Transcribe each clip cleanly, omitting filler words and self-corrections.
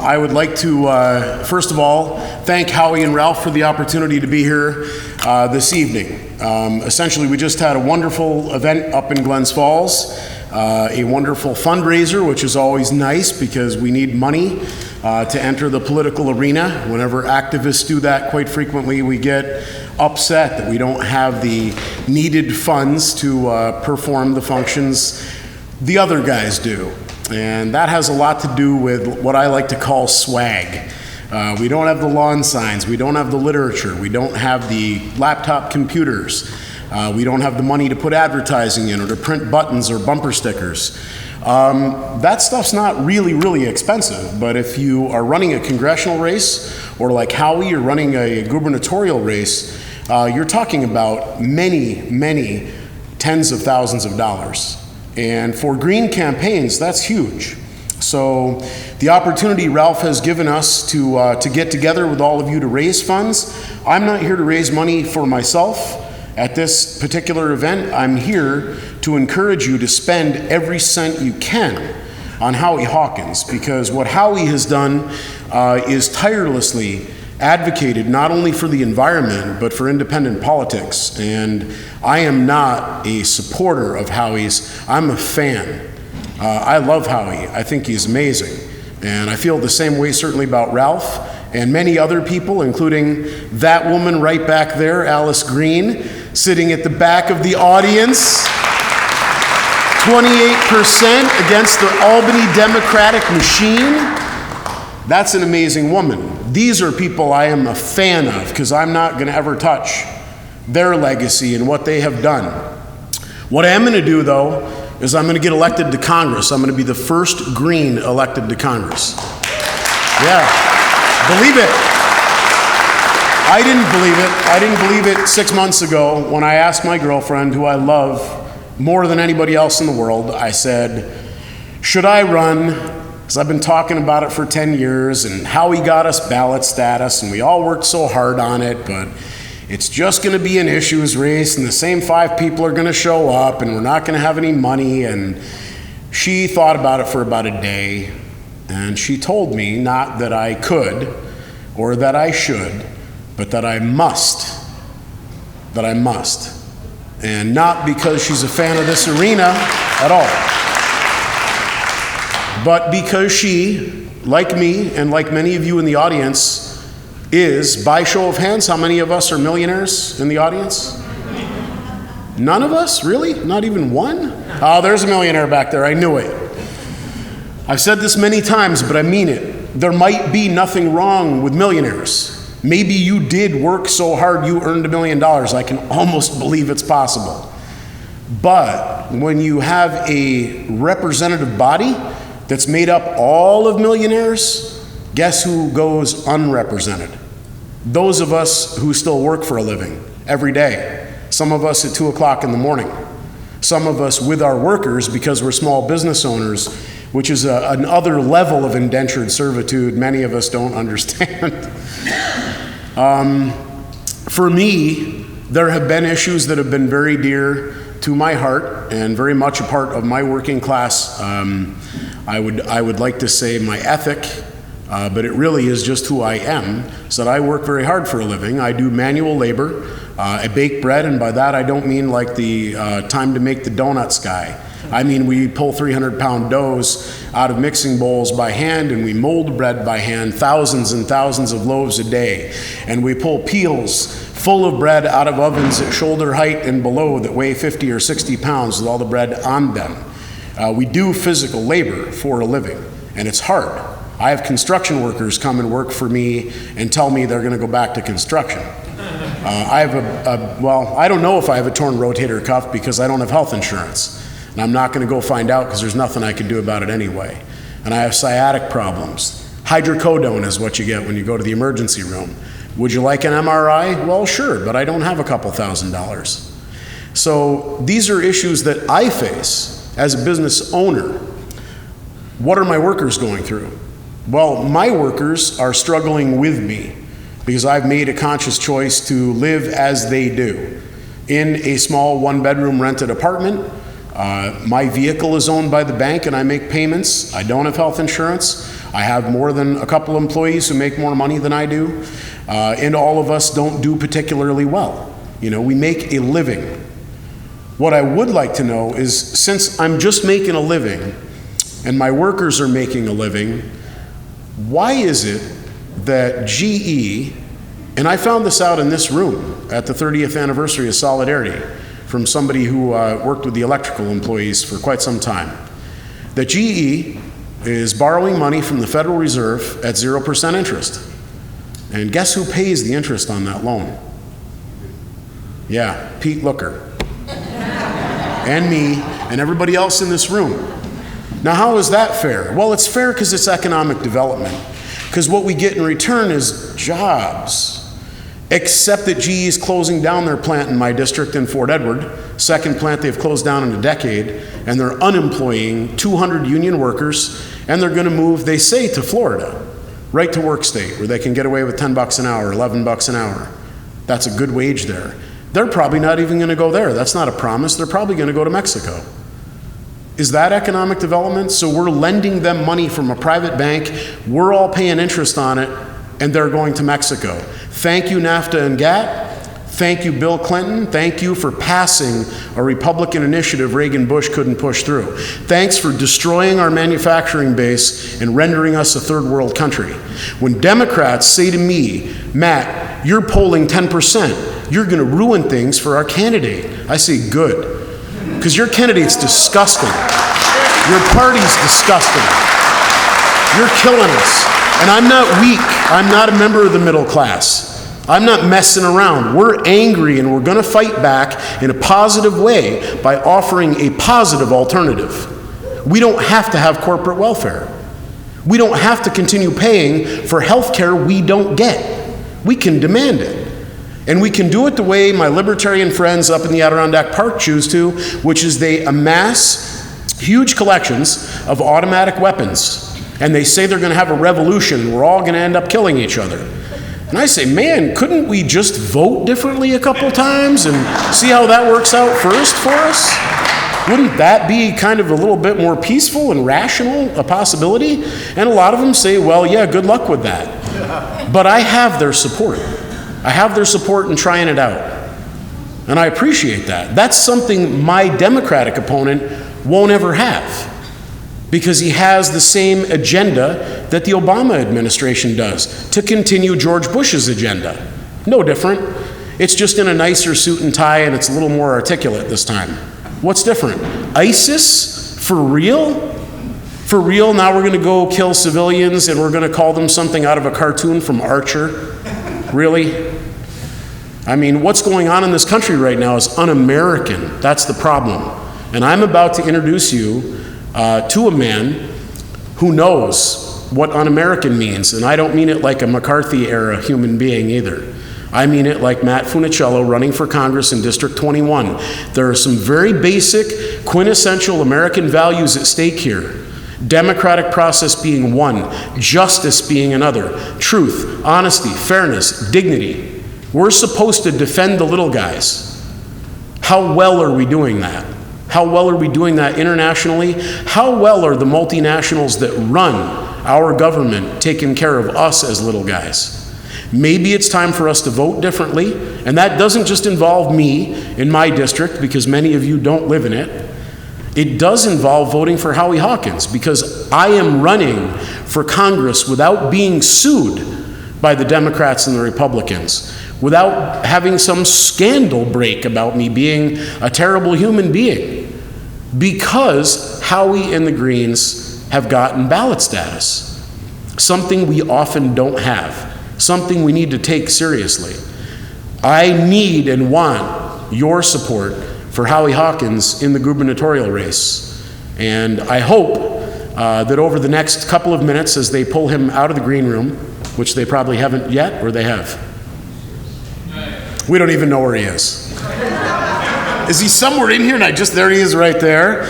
I would like to, first of all, thank Howie and Ralph for the opportunity to be here this evening. Essentially, we just had a wonderful event up in Glens Falls, a wonderful fundraiser, which is always nice because we need money to enter the political arena. Whenever activists do that, quite frequently we get upset that we don't have the needed funds to perform the functions the other guys do. And that has a lot to do with what I like to call swag. We don't have the lawn signs, we don't have the literature, we don't have the laptop computers, we don't have the money to put advertising in or to print buttons or bumper stickers. That stuff's not really expensive, but if you are running a congressional race, or like Howie, you're running a gubernatorial race, you're talking about many tens of thousands of dollars. And for green campaigns, that's huge. So the opportunity Ralph has given us to get together with all of you to raise funds, I'm not here to raise money for myself at this particular event. I'm here to encourage you to spend every cent you can on Howie Hawkins, because what Howie has done is tirelessly advocated not only for the environment, but for independent politics. And I am not a supporter of Howie's, I'm a fan. I love Howie, I think he's amazing. And I feel the same way certainly about Ralph and many other people, including that woman right back there, Alice Green, sitting at the back of the audience. 28% against the Albany Democratic machine. That's an amazing woman. These are people I am a fan of because I'm not going to ever touch their legacy and what they have done. What I am going to do, though, is I'm going to get elected to Congress. I'm going to be the first Green elected to Congress. Yeah, believe it. I didn't believe it. I didn't believe it 6 months ago when I asked my girlfriend, who I love more than anybody else in the world, I said, should I run? Because I've been talking about it for 10 years, and Howie got us ballot status, and we all worked so hard on it, but it's just going to be an issues race, and the same 5 people are going to show up, and we're not going to have any money. And she thought about it for about a day, and she told me not that I could or that I should, but that I must. That I must. And not because she's a fan of this arena at all, but because she, like me and like many of you in the audience, is, by show of hands, how many of us are millionaires in the audience? None of us? Really? Not even one? Oh, there's a millionaire back there. I knew it. I've said this many times, but I mean it. There might be nothing wrong with millionaires. Maybe you did work so hard you earned $1 million. I can almost believe it's possible. But when you have a representative body that's made up all of millionaires, guess who goes unrepresented? Those of us who still work for a living every day. Some of us at 2 o'clock in the morning. Some of us with our workers because we're small business owners, which is another level of indentured servitude many of us don't understand. For me, there have been issues that have been very dear to my heart and very much a part of my working class. I would like to say my ethic, but it really is just who I am, so that I work very hard for a living. I do manual labor. I bake bread, and by that I don't mean like the time to make the donuts guy. I mean we pull 300-pound doughs out of mixing bowls by hand, and we mold bread by hand, thousands and thousands of loaves a day. And we pull peels full of bread out of ovens at shoulder height and below that weigh 50 or 60 pounds with all the bread on them. We do physical labor for a living, and it's hard. I have construction workers come and work for me and tell me they're going to go back to construction. I have well, I don't know if I have a torn rotator cuff because I don't have health insurance. And I'm not going to go find out because there's nothing I can do about it anyway. And I have sciatic problems. Hydrocodone is what you get when you go to the emergency room. Would you like an MRI? Well, sure, but I don't have a couple $1,000s. So these are issues that I face as a business owner. What are my workers going through? Well, my workers are struggling with me because I've made a conscious choice to live as they do in a small one-bedroom rented apartment. My vehicle is owned by the bank and I make payments. I don't have health insurance. I have more than a couple employees who make more money than I do, and all of us don't do particularly well. You know, we make a living. What I would like to know is, since I'm just making a living and my workers are making a living, why is it that GE, and I found this out in this room at the 30th anniversary of Solidarity from somebody who worked with the electrical employees for quite some time, that GE is borrowing money from the Federal Reserve at 0% interest. And guess who pays the interest on that loan? Yeah, Pete Looker. And me, and everybody else in this room. Now, how is that fair? Well, it's fair because it's economic development. Because what we get in return is jobs. Except that GE is closing down their plant in my district in Fort Edward, second plant they've closed down in a decade, and they're unemploying 200 union workers, and they're going to move, they say, to Florida, right to work state, where they can get away with $10 an hour, $11 an hour. That's a good wage there. They're probably not even going to go there. That's not a promise. They're probably going to go to Mexico. Is that economic development? So we're lending them money from a private bank, we're all paying interest on it, and they're going to Mexico. Thank you, NAFTA and GATT. Thank you, Bill Clinton. Thank you for passing a Republican initiative Reagan Bush couldn't push through. Thanks for destroying our manufacturing base and rendering us a third world country. When Democrats say to me, Matt, you're polling 10%, you're going to ruin things for our candidate, I say, good. Because your candidate's disgusting. Your party's disgusting. You're killing us. And I'm not weak. I'm not a member of the middle class. I'm not messing around. We're angry and we're going to fight back in a positive way by offering a positive alternative. We don't have to have corporate welfare. We don't have to continue paying for health care we don't get. We can demand it. And we can do it the way my libertarian friends up in the Adirondack Park choose to, which is they amass huge collections of automatic weapons. And they say they're going to have a revolution, and we're all going to end up killing each other. And I say, man, couldn't we just vote differently a couple times and see how that works out first for us? Wouldn't that be kind of a little bit more peaceful and rational, a possibility? And a lot of them say, well, yeah, good luck with that. But I have their support. I have their support in trying it out. And I appreciate that. That's something my Democratic opponent won't ever have, because he has the same agenda that the Obama administration does, to continue George Bush's agenda. No different. It's just in a nicer suit and tie, and it's a little more articulate this time. What's different? ISIS? For real? For real, now we're going to go kill civilians and we're going to call them something out of a cartoon from Archer? Really? I mean, what's going on in this country right now is un-American. That's the problem. And I'm about to introduce you to a man who knows what un-American means. And I don't mean it like a McCarthy-era human being either. I mean it like Matt Funiciello running for Congress in District 21. There are some very basic, quintessential American values at stake here. Democratic process being one, justice being another, truth, honesty, fairness, dignity. We're supposed to defend the little guys. How well are we doing that? How well are we doing that internationally? How well are the multinationals that run our government taking care of us as little guys? Maybe it's time for us to vote differently, and that doesn't just involve me in my district, because many of you don't live in it. It does involve voting for Howie Hawkins, because I am running for Congress without being sued by the Democrats and the Republicans, without having some scandal break about me being a terrible human being, because Howie and the Greens have gotten ballot status, something we often don't have, something we need to take seriously. I need and want your support for Howie Hawkins in the gubernatorial race. And I hope that over the next couple of minutes, as they pull him out of the green room, which they probably haven't yet, or they have. We don't even know where he is. Is he somewhere in here? And there he is right there.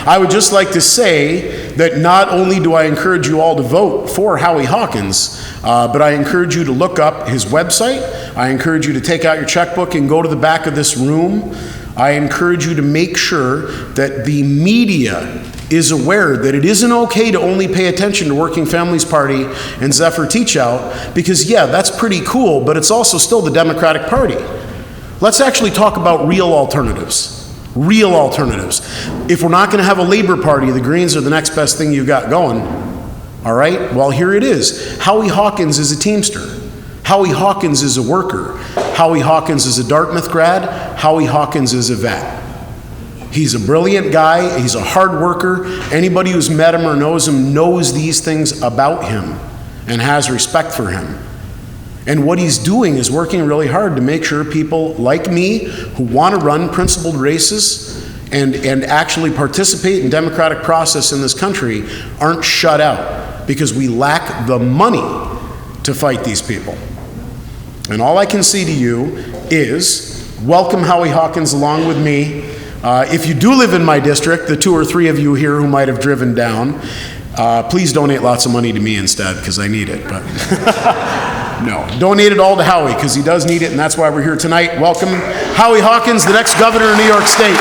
I would just like to say that not only do I encourage you all to vote for Howie Hawkins, but I encourage you to look up his website. I encourage you to take out your checkbook and go to the back of this room. I encourage you to make sure that the media is aware that it isn't okay to only pay attention to Working Families Party and Zephyr Teach Out, because yeah, that's pretty cool, but it's also still the Democratic Party. Let's actually talk about real alternatives. Real alternatives. If we're not going to have a Labor Party, the Greens are the next best thing you got going. All right? Well, here it is. Howie Hawkins is a Teamster. Howie Hawkins is a worker. Howie Hawkins is a Dartmouth grad. Howie Hawkins is a vet. He's a brilliant guy. He's a hard worker. Anybody who's met him or knows him knows these things about him and has respect for him. And what he's doing is working really hard to make sure people like me who want to run principled races and actually participate in democratic process in this country aren't shut out because we lack the money to fight these people. And all I can say to you is welcome Howie Hawkins along with me. If you do live in my district, the 2 or 3 of you here who might have driven down, please donate lots of money to me instead because I need it. But no, donate it all to Howie because he does need it, and that's why we're here tonight. Welcome Howie Hawkins, the next governor of New York State.